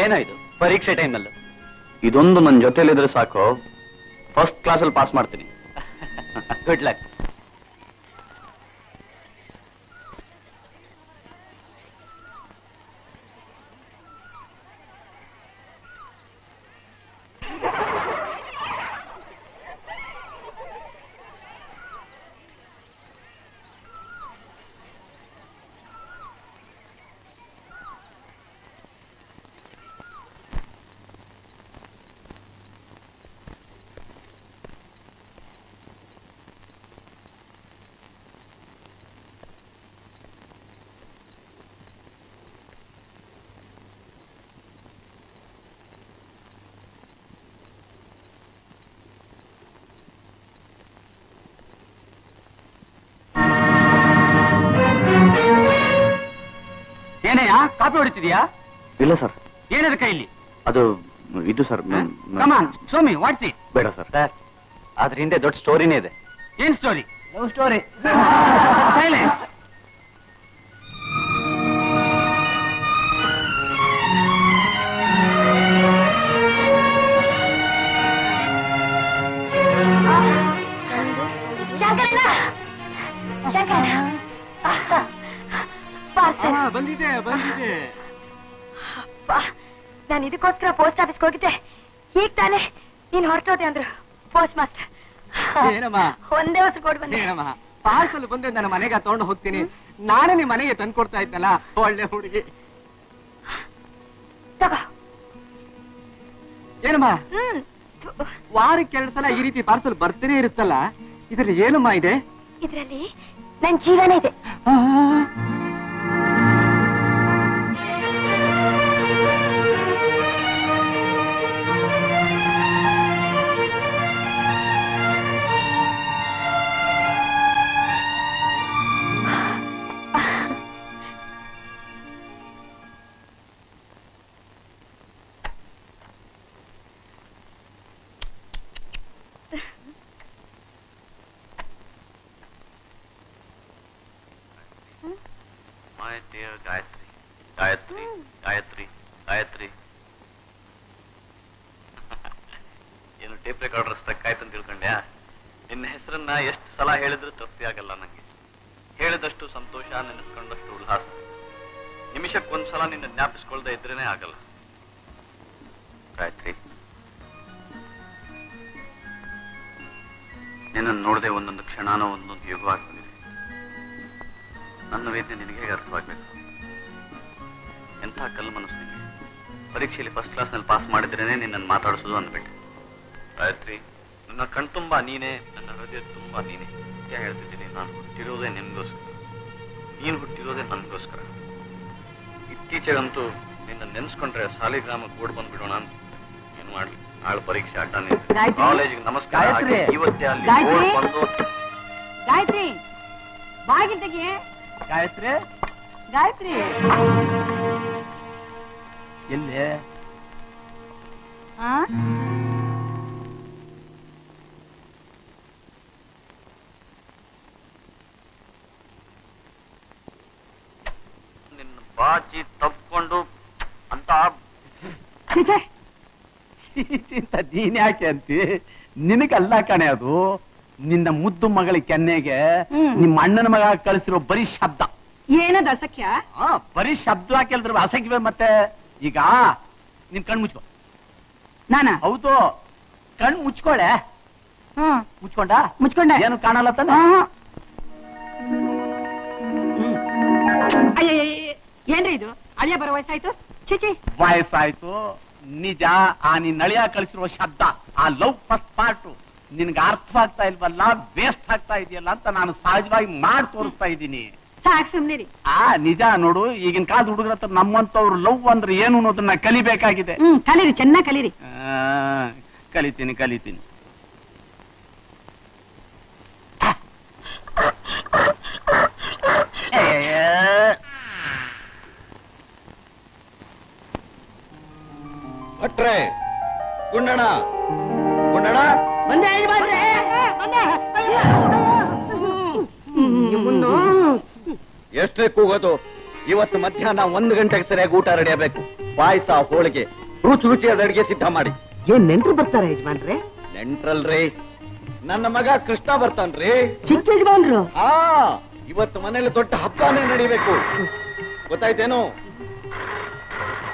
ಏನಾಯ್ತು ಪರೀಕ್ಷೆ ಟೈಮ್ನಲ್ಲೂ? ಇದೊಂದು ನನ್ನ ಜೊತೆಲಿದ್ರೆ ಸಾಕು, ಫಸ್ಟ್ ಕ್ಲಾಸಲ್ಲಿ ಪಾಸ್ ಮಾಡ್ತೀನಿ. Good luck. ಏನೆಯಾ ಕಾಪಿ ಹೊಡಿತಿದ್ಯಾ? ಇಲ್ಲ ಸರ್. ಏನದ ಕೈಲಿ? ಅದು ಇದು ಸರ್. ಸೋಮಿ ವಾಟ್ಸಿ? ಬೇಡ ಸರ್. ಅದ್ರ ಹಿಂದೆ ದೊಡ್ಡ ಸ್ಟೋರಿನೇ ಇದೆ. ಏನ್ ಸ್ಟೋರಿ? Love story. ಸೈಲೆನ್ಸ್. ಬಂದಿದೆ ಬಂದಿದೆ. ನಾನು ಇದಕ್ಕೋಸ್ಕರ ಪೋಸ್ಟ್ ಆಫೀಸ್ಗೆ ಹೋಗಿದ್ದೆ. ಈಗ ತಾನೆ ನೀನ್ ಹೊರಟೋದೆ ಅಂದ್ರು ಪೋಸ್ಟ್ ಮಾಸ್ಟರ್. ಏನಮ್ಮ ಒಂದೇ ಹೊಸ ಕೊಡ್ ಬಂದೆ. ಏನಮ್ಮ ಪಾರ್ಸಲ್ ಬಂದೆ, ನನ್ನ ಮನೆಗೆ ತಗೊಂಡು ಹೋಗ್ತೀನಿ. ನಾನೇ ನಿಮ್ ಮನೆಗೆ ತಂದು ಕೊಡ್ತಾ ಇದ್ದಲ್ಲ, ಒಳ್ಳೆ ಹುಡುಗಿ. ತಗೋ. ಏನಮ್ಮ ವಾರಕ್ಕೆ 2 ಸಲ ಈ ರೀತಿ ಪಾರ್ಸಲ್ ಬರ್ತಾನೆ ಇರುತ್ತಲ್ಲ, ಇದ್ರಲ್ಲಿ ಏನಮ್ಮ ಇದೆ? ಇದ್ರಲ್ಲಿ ನನ್ ಜೀವನ ಇದೆ. My dear Gayatri, Gayatri, Gayatri, Gayatri. ಏನು ಟೇಪ್ ರೆಕಾರ್ಡರ್ ಸ್ಟಕ್ ಆಯ್ತು ಅಂತ ತಿಳ್ಕೊಂಡ್ಯಾ? ನಿನ್ನ ಹೆಸರನ್ನ ಎಷ್ಟು ಸಲ ಹೇಳಿದ್ರು ತೃಪ್ತಿ ಆಗಲ್ಲ ನಂಗೆ. ಹೇಳಿದಷ್ಟು ಸಂತೋಷ, ನೆನೆಸ್ಕೊಂಡಷ್ಟು ಉಲ್ಲಾಸ. ನಿಮಿಷಕ್ಕೊಂದ್ಸಲ ನಿನ್ನ ಜ್ಞಾಪಿಸ್ಕೊಳ್ದೆ ಇದ್ರೇನೆ ಆಗಲ್ಲ. ಗಾಯತ್ರಿ, ನಿನ್ನನ್ನು ನೋಡದೆ ಒಂದೊಂದು ಕ್ಷಣನೋ ಒಂದೊಂದು ಯುಗವಾಗಿ ಬಂದಿದೆ. ನನ್ನ ವೇದನೆ ನಿನಗೆ ಹೇಗೆ ಅರ್ಥವಾಗಬೇಕು? ಎಂಥ ಕಲ್ಲು ಮನಸ್ಸು ನಿನಗೆ. ಪರೀಕ್ಷೆಯಲ್ಲಿ ಫಸ್ಟ್ ಕ್ಲಾಸ್ನಲ್ಲಿ ಪಾಸ್ ಮಾಡಿದ್ರೇನೆ ನಿನ್ನನ್ನು ಮಾತಾಡಿಸೋದು ಅಂದ್ಬಿಟ್ಟು. ಗಾಯತ್ರಿ, ನನ್ನ ಕಣ್ತುಂಬ ನೀನೇ, ನನ್ನ ಹೃದಯ ತುಂಬಾ ನೀನೇ. ಸತ್ಯ ಹೇಳ್ತಿದ್ದೀನಿ, ನಾನು ಹುಟ್ಟಿರೋದೇ ನಿನ್ಗೋಸ್ಕರ, ನೀನು ಹುಟ್ಟಿರೋದೇ ನನಗೋಸ್ಕರ. ಇತ್ತೀಚೆಗಂತೂ ನಿನ್ನ ನೆನ್ಸ್ಕೊಂಡ್ರೆ ಸಾಲಿಗ್ರಾಮಕ್ಕೆ ಓಡ್ ಬಂದ್ಬಿಡೋಣ ಅಂತ. ಏನ್ ಮಾಡ್ಲಿ, ನಾಳೆ ಪರೀಕ್ಷೆ ಅಡ್ಡ ನಿಂತ ಕಾಲೇಜಿಗೆ ನಮಸ್ಕಾರ ಹಾಕಿ ಇವತ್ತೇ ಅಲ್ಲಿ ಓಡ್ ಬಂದು. ಗಾಯತ್ರಿ ಬಾಗಿಲು ತೆಗಿಯೇ. ಗಾಯತ್ರಿ, ಗಾಯತ್ರಿ ಎಲ್ಲೇ? ನಿನ್ನ ಬಾಚಿ ತಪ್ಕೊಂಡು ಅಂತ ಚಿಂತ ನೀನ್ ಯಾಕೆ ಅಂತಿ? ನಿನಗಲ್ಲ ಕಣೆ ಅದು. ನಿನ್ನ ಮುದ್ದು ಮಗಳ ಕೆನ್ನೆಗೆ ನಿಮ್ಮ ಅಣ್ಣನ ಮಗ ಕಳಿಸಿರೋ ಬರೀ ಶಬ್ದ. ಏನದ ಅಸಖ್ಯ? ಬರೀ ಶಬ್ದ ಕೇಳಿದ್ರು ಅಸಖ್ಯವೇ. ಮತ್ತೆ ಈಗ ನಿನ್ ಕಣ್ ಮುಚ್ಕೊ. ನಾನ? ಹೌದು, ಕಣ್ ಮುಚ್ಕೊಳೆ. ಮುಚ್ಕೊಂಡ? ಮುಚ್ಕೊಂಡ. ಏನು ಕಾಣಲ್ಲ ತಾನೆ? ಏನ್ರಿ ಇದು? ಅಳಿಯ ಬರೋ ವಯಸ್ಸಾಯ್ತು. ಚಿಚಿ, ವಯಸ್ಸಾಯ್ತು ನಿಜ. ಆ ನಿನ್ ಅಳಿಯ ಕಳಿಸಿರುವ ಶಬ್ದ, ಆ ಲವ್ ಫಸ್ಟ್ ಪಾರ್ಟ್ ನಿನ್ಗೆ ಅರ್ಥವಾಗ್ತಾ ಇಲ್ವಲ್ಲ, ವೇಸ್ಟ್ ಆಗ್ತಾ ಇದೆಯಲ್ಲ ಅಂತ ನಾನು ಸಹಜವಾಗಿ ಮಾಡಿ ತೋರಿಸ್ತಾ ಇದ್ದೀನಿ. ಸಾಕ್ ಸುಮ್ನಿರಿ. ನಿಜ ನೋಡು, ಈಗಿನ ಕಾಲದ ಹುಡುಗರ ಹತ್ರ ನಮ್ಮಂತವ್ರು ಲವ್ ಅಂದ್ರೆ ಏನು ಅನ್ನೋದನ್ನ ಕಲಿಬೇಕಾಗಿದೆ. ಕಲೀರಿ, ಚೆನ್ನಾಗಿ ಕಲೀರಿ. ಕಲಿತೀನಿ ಕಲಿತೀನಿ. ಭಟ್ರೆ, ಗುಂಡಣ್ಣ, ಗುಂಡಣ್ಣ ಬಂದೆ ಎಷ್ಟೇ ಕೂಗೋದು? ಇವತ್ತು ಮಧ್ಯಾಹ್ನ 1 ಗಂಟೆಗೆ ಸರಿಯಾಗಿ ಊಟ ರೆಡಿ ಆಗ್ಬೇಕು. ಪಾಯಸ ಹೋಳಿಗೆ ರುಚಿ ರುಚಿಯಾದ ಅಡಿಗೆ ಸಿದ್ಧ ಮಾಡಿ. ಏನ್ ನೆಂಟ್ರು ಬರ್ತಾರೆ ಯಜಮಾನ್ರೆ? ನೆಂಟ್ರಲ್ರಿ, ನನ್ನ ಮಗ ಕೃಷ್ಣ ಬರ್ತಾನ್ರಿ. ಚಿಕ್ಕ ಯಜಮಾನ್ರು? ಇವತ್ತು ಮನೇಲಿ ದೊಡ್ಡ ಹಬ್ಬನೇ ನಡಿಬೇಕು, ಗೊತ್ತಾಯ್ತೇನು?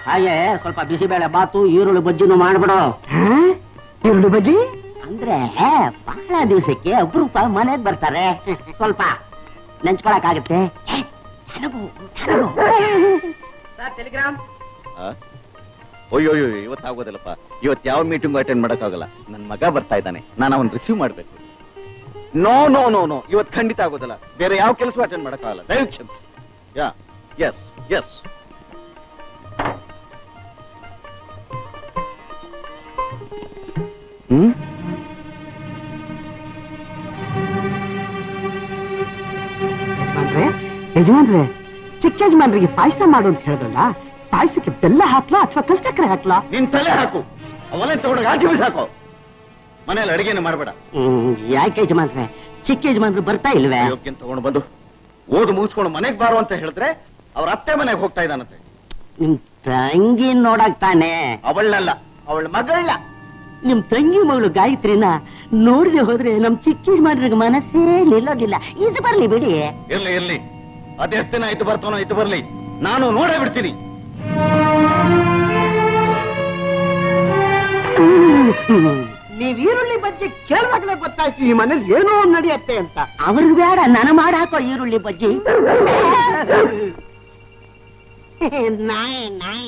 ಹಾಗೆ ಸ್ವಲ್ಪ ಬಿಸಿಬೇಳೆ ಬಾತು ಈರುಳ್ಳಿ ಬಜ್ಜಿನೂ ಮಾಡ್ಬಿಡು. ಈರುಳ್ಳಿ ಬಜ್ಜಿ ಅಂದ್ರೆ ಬಹಳ ದಿವಸಕ್ಕೆ ಅಪರೂಪ ಮನೆಗ್ ಬರ್ತಾರೆ, ಸ್ವಲ್ಪ ನೆಂಚ್ಕೊಳಕಾಗತ್ತೆ. ಟೆಲಿಗ್ರಾಮ್. ಅಯ್ಯೋ ಇವತ್ತಾಗೋದಿಲ್ಲಪ್ಪ, ಇವತ್ತು ಯಾವ ಮೀಟಿಂಗ್ ಅಟೆಂಡ್ ಮಾಡಕ್ಕಾಗಲ್ಲ. ನನ್ ಮಗ ಬರ್ತಾ ಇದ್ದಾನೆ, ನಾನು ಅವನ್ ರಿಸೀವ್ ಮಾಡ್ಬೇಕು. ನೋ ನೋ ನೋ ನೋ, ಇವತ್ತು ಖಂಡಿತ ಆಗೋದಿಲ್ಲ. ಬೇರೆ ಯಾವ ಕೆಲಸ ಅಟೆಂಡ್ ಮಾಡಕ್ಕಾಗಲ್ಲ, ದಯವಿಟ್ಟು ಕ್ಷಮಿಸಿ. Yeah yes S. ಯಜಮಾನ್ರೆ, ಚಿಕ್ಕ ಯಜಮಾನ್ರಿಗೆ ಪಾಯಸ ಮಾಡು ಅಂತ ಹೇಳಿದ್ರಲ್ಲ, ಪಾಯಸಕ್ಕೆ ಬೆಲ್ಲ ಹಾಕ್ಲಾ ಅಥವಾ ಕಲ್ ಸಕ್ಕರೆ ಹಾಕ್ಲಾ? ನಿನ್ ತಲೆ ಹಾಕು, ಅವನೇ ತಗೊಂಡಾಗ ಆಚೆ ಬಿಸಾಕೋ. ಮನೇಲಿ ಅಡಿಗೆನ ಮಾಡ್ಬೇಡ. ಯಾಕೆ ಯಜಮಾನ್ರೆ, ಚಿಕ್ಕ ಯಜಮಾನ್ರು ಬರ್ತಾ ಇಲ್ವೇ? ಯೋಗ್ಯ ತಗೊಂಡು ಬಂದು ಓದು ಮುಗಿಸ್ಕೊಂಡು ಮನೆಗ್ ಬಾರು ಅಂತ ಹೇಳಿದ್ರೆ ಅವ್ರ ಅತ್ತೆ ಮನೆಗೆ ಹೋಗ್ತಾ ಇದ್ದಾನಂತೆ. ನಿಮ್ ತಂಗಿ ನೋಡಕ್ ತಾನೆ? ಅವಳನ್ನಲ್ಲ, ಅವಳ ಮಗಳನ್ನ. ನಿಮ್ ತಂಗಿ ಮಗಳು ಗಾಯತ್ರಿನ ನೋಡದೆ ಹೋದ್ರೆ ನಮ್ ಚಿಕ್ಕ ಯಜಮಾನ್ರಿಗೆ ಮನಸ್ಸೇ ನಿಲ್ಲೋದಿಲ್ಲ. ಇದು ಬರ್ಲಿ ಬಿಡಿ. ಇರ್ಲಿ ಇರ್ಲಿ, ಅದೆಷ್ಟು ದಿನ ಆಯ್ತು ಬರ್ತಾನೋ ಇತ್ತು ಬರ್ಲಿ, ನಾನು ನೋಡೇ ಬಿಡ್ತೀನಿ. ನೀವ್ ಈರುಳ್ಳಿ ಬಜ್ಜಿ ಕೇಳಿದಾಗಲೇ ಗೊತ್ತಾಯ್ತು ಈ ಮನೇಲಿ ಏನೋ ನಡೆಯತ್ತೆ ಅಂತ. ಅವ್ರಿಗೆ ಬೇಡ, ನನ ಮಾಡಾಕೋ ಈರುಳ್ಳಿ ಬಜ್ಜಿ. ನಾಯಿ ನಾಯಿ.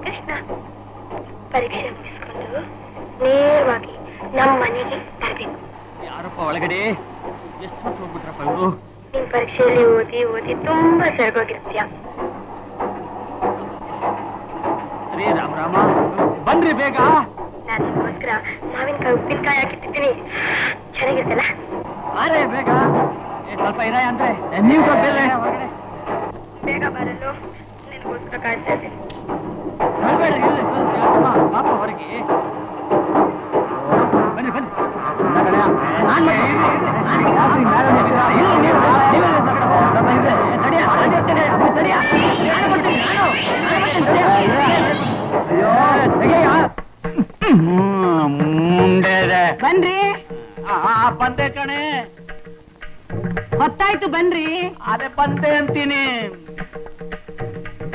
ಕೃಷ್ಣ, ಪರೀಕ್ಷೆ ಮುಗಿಸ್ಕೊಂಡು ನೇರವಾಗಿ ನಮ್ಮ ಮನೆಗೆ ತರಬೇಕು. ಯಾರಪ್ಪ ಒಳಗಡೆ? ಎಷ್ಟು ಹೊತ್ತು ಹೋಗ್ಬಿಟ್ರಪ್ಪ ಇವರು? ನಿನ್ ಪರೀಕ್ಷೆಯಲ್ಲಿ ಓದಿ ಓದಿ ತುಂಬಾ ಸೆರಗೋಗಿರ್ತೀಯ. ಅರೇ ರಾಮ ರಾಮ, ಬನ್ರಿ ಬೇಗ. ನಾನು ನಿಮ್ಗೋಸ್ಕರ ಮಾವಿನಕಾಯಿ ಉಪ್ಪಿನಕಾಯಿ ಹಾಕಿಟ್ಟಿದ್ದೀನಿ, ಚೆನ್ನಾಗಿರ್ತಲ್ಲ? ಅರೇ ಬೇಗ, ಸ್ವಲ್ಪ ಇರ ಅಂದ್ರೆ ನೀವು ಸ್ವಲ್ಪ ಹೊರಗಡೆ ಬೇಗ ಬರಲು ನಿನ್ಗೋಸ್ಕರ ಕಾಯ್ತಾ ಇದ್ದೀನಿ. ಪಾಪ ಹೊರಗೆ ಬನ್ನಿ ಬನ್ನಿ. ಬನ್ರಿ. ಬಂದೆ ಕಣೆ. ಹೊತ್ತಾಯ್ತು ಬನ್ರಿ. ಅದೇ ಬಂದೆ ಅಂತೀನಿ.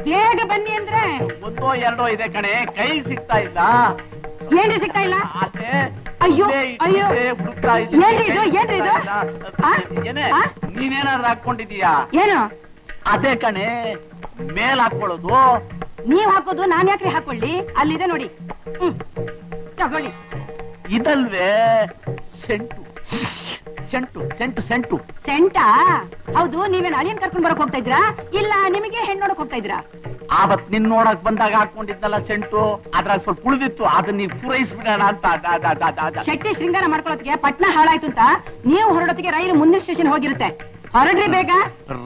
ಬೇಗ ಬನ್ನಿ ಅಂದ್ರೆ ಒಂದೋ ಎರಡೋ ಇದೆ ಕಣೆ, ಕೈ ಸಿಗ್ತಾ ಇಲ್ಲ. ಏನ್ರಿ ಸಿಗ್ತಾ ಇಲ್ಲ? ಅದೇ ಅಯ್ಯೋ ಅಯ್ಯೋ, ಹುಡುಕ್ತಾ ಏನ್ರಿ ಇದು? ಏನ್ರಿ ಇದು? ಏನೇ ನೀನೇನಾದ್ರೂ ಹಾಕೊಂಡಿದೀಯಾ? ಏನು? ಅದೇ ಕಣೆ, ಮೇಲ್ ಹಾಕೊಳ್ಳೋದು. ನೀವ್ ಹಾಕೋದು ನಾನ್ ಯಾಕ್ರಿ ಹಾಕೊಳ್ಳಿ? ಅಲ್ಲಿದೆ ನೋಡಿ, ತಗೊಳ್ಳಿ. ಇದಲ್ವೇ ಸೆಂಟು ಸೆಂಟು ಸೆಂಟು ಸೆಂಟು ಸೆಂಟಾ? ಹೌದು. ನೀವೇನ್ ಅಳಿಯನ್ ಕರ್ಕೊಂಡ್ ಬರಕ್ ಹೋಗ್ತಾ ಇದ್ರಾ, ಇಲ್ಲ ನಿಮಗೆ ಹೆಣ್ಣು ನೋಡಕ್ ಹೋಗ್ತಾ ಇದ್ರಾ? ಆವತ್ ನಿನ್ ನೋಡಕ್ ಬಂದಾಗ ಹಾಕೊಂಡಿದ್ನಲ್ಲ ಸೆಂಟು, ಅದ್ರಾಗ ಸ್ವಲ್ಪ ಉಳಿದಿತ್ತು, ಅದನ್ನ ನೀವು ಪೂರೈಸ್ಬಿಡೋಣ ಅಂತ. ಶೆಟ್ಟಿ ಶೃಂಗಾರ ಮಾಡ್ಕೊಳತ್ತಿಗೆ ಪಟ್ನ ಹಾಳಾಯ್ತು ಅಂತ ನೀವು ಹೊರಡೋತ್ತಿಗೆ ರೈಲು ಮುಂದಿನ ಸ್ಟೇಷನ್ ಹೋಗಿರುತ್ತೆ. ಹೊರಡ್ರಿ ಬೇಗ.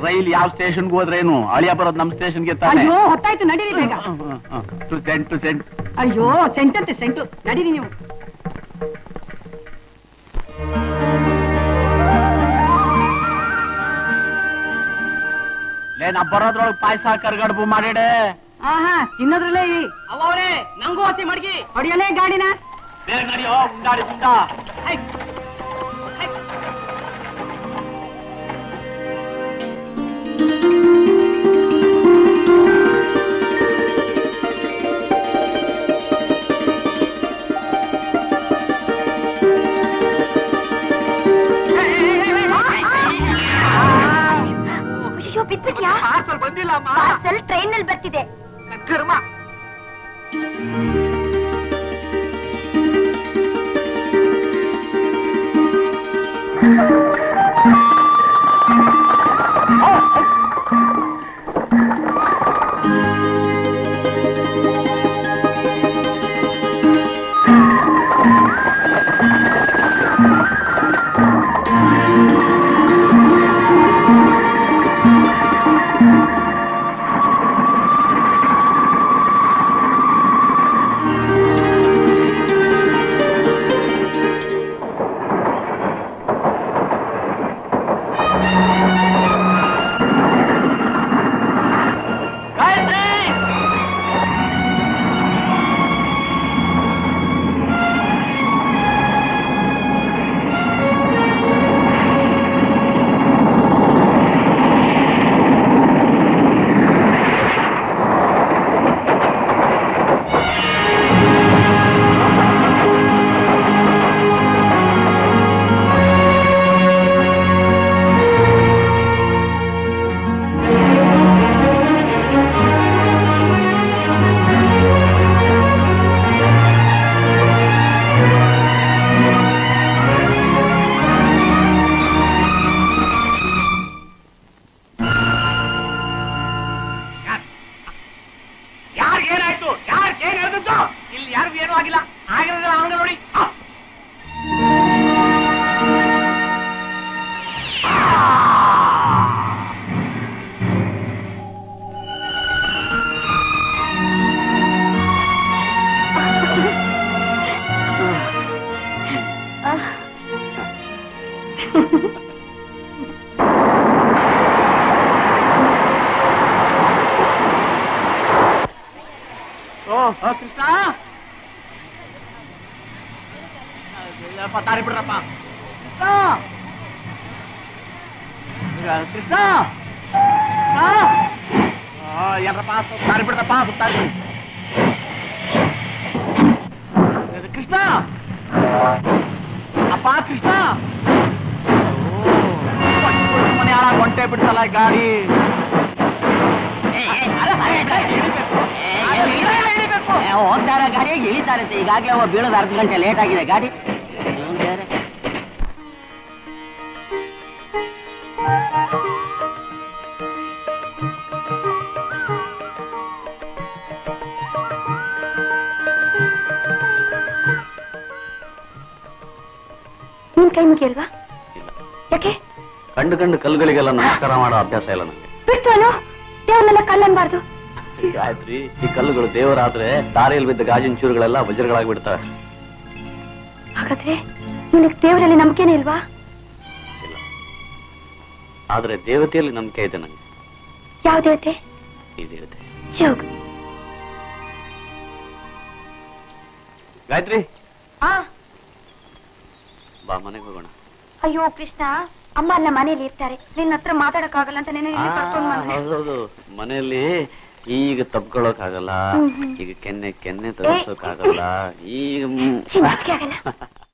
ರೈಲ್ ಯಾವ ಸ್ಟೇಷನ್ಗೆ ಹೋದ್ರೇನು, ಅಳಿಯ ಬರೋದು ನಮ್ ಸ್ಟೇಷನ್ಗೆ ತಾನೆ. ಅಯ್ಯೋ ಹೊತ್ತಾಯ್ತು, ನಡೀರಿ ಬೇಗ. Scent scent. ಅಯ್ಯೋ ಸೆಂಟಂತೆ ಸೆಂಟು, ನಡೀರಿ ನೀವು. ನಾ ಬರೋದ್ರೊಳಗೆ ಪಾಯಸ ಕರ್ಗಡ್ಬು ಮಾಡಿಡೆ. ಆಹಾ, ತಿನ್ನೋದ್ರಲ್ಲೇ ಅವರೇ ನಂಗೂ ಹಸಿ ಮಡ್ಗಿ ಹೊಡಿಯಲೇ ಗಾಡಿನ. ಬೇಗ ನಡಿಯೋ ಉಂಡಾಡಿ ಗುಂಡ. ಅಯ್ಯೋ ಬಿದ್ಬಿಟ್ಯಾ? ಪಾರ್ಸಲ್ ಬಂದಿಲ್ಲ ಅಮ್ಮ. ಪಾರ್ಸಲ್ ಟ್ರೈನ್ ನಲ್ಲಿ ಬರ್ತಿದೆ. ಕರ್ಮ. ಕೃಷ್ಣ ದಾರಿ ಬಿಡ್ರಪ್ಪ. ಕೃಷ್ಣ ಏನಪ್ಪ ದಾರಿ ಬಿಡ್ರಪ್ಪ. ಕೃಷ್ಣ ಅಪ್ಪ ಕೃಷ್ಣ ಮನೆ ಹಾಳ ಹೊಂಟೆ ಬಿಡ್ತಲ್ಲ ಗಾಡಿ. ಹೋಗ್ತಾರ ಗಾಡಿಯಾಗಿ ಇಳಿತಾರಂತೆ. ಈಗಾಗಲೇ ಅವ ಬೀಳೋದು 10 ಗಂಟೆ ಲೇಟ್ ಆಗಿದೆ ಗಾಡಿ. ನೀನ್ ಕೈ ಮುಗಿಯಲ್ವಾ? ಯಾಕೆ? ಕಂಡು ಕಲ್ಲುಗಳಿಗೆಲ್ಲ ನಮಸ್ಕಾರ ಮಾಡೋ ಅಭ್ಯಾಸ ಇಲ್ಲ ನನಗೆ. ಬಿಟ್ಟು ದೇವ್ರನ್ನೆಲ್ಲ ಕಲ್ಲನ್ಬಾರ್ದು. ಗಾಯತ್ರಿ, ಈ ಕಲ್ಲುಗಳು ದೇವರಾದ್ರೆ ದಾರಿಯಲ್ಲಿ ಬಿದ್ದ ಗಾಜಿನ ಚೂರುಗಳೆಲ್ಲ ವಜ್ರಗಳಾಗ್ಬಿಡ್ತವೆ. ಹಾಗಾದ್ರೆ ನಿನಗೆ ದೇವರಲ್ಲಿ ನಂಬಿಕೆನೇ ಇಲ್ವಾ? ಇಲ್ಲ, ಆದ್ರೆ ದೇವತೆಯಲ್ಲಿ ನಂಬಿಕೆ ಇದೆ ನನಗೆ. ಯಾವ ದೇವತೆ? ಈ ದೇವತೆ. ಶಿವ್. ಗಾಯತ್ರಿ, ಆ ಬಾ ಮನೆಗೆ ಹೋಗೋಣ. ಅಯ್ಯೋ ಕೃಷ್ಣ, ಅಮ್ಮ ಅಲ್ಲ ಮನೇಲಿ ಇರ್ತಾರೆ. ನಿನ್ನ ಹತ್ರ ಮಾತಾಡಕ್ಕಾಗಲ್ಲ ಅಂತ ನೆನೆ ಕರ್ಕೊಂಡು ಬಂದೆ. ಹೌದು, ಮನೆಯಲ್ಲಿ ಈಗ ತಪ್ಕೊಳ್ಳೋಕಾಗಲ್ಲ, ಈಗ ಕೆನ್ನೆ ತೋರ್ಸೋಕಾಗಲ್ಲ, ಈಗ ಚಿನ್ನಕ್ಕೆ ಆಗಲ್ಲ.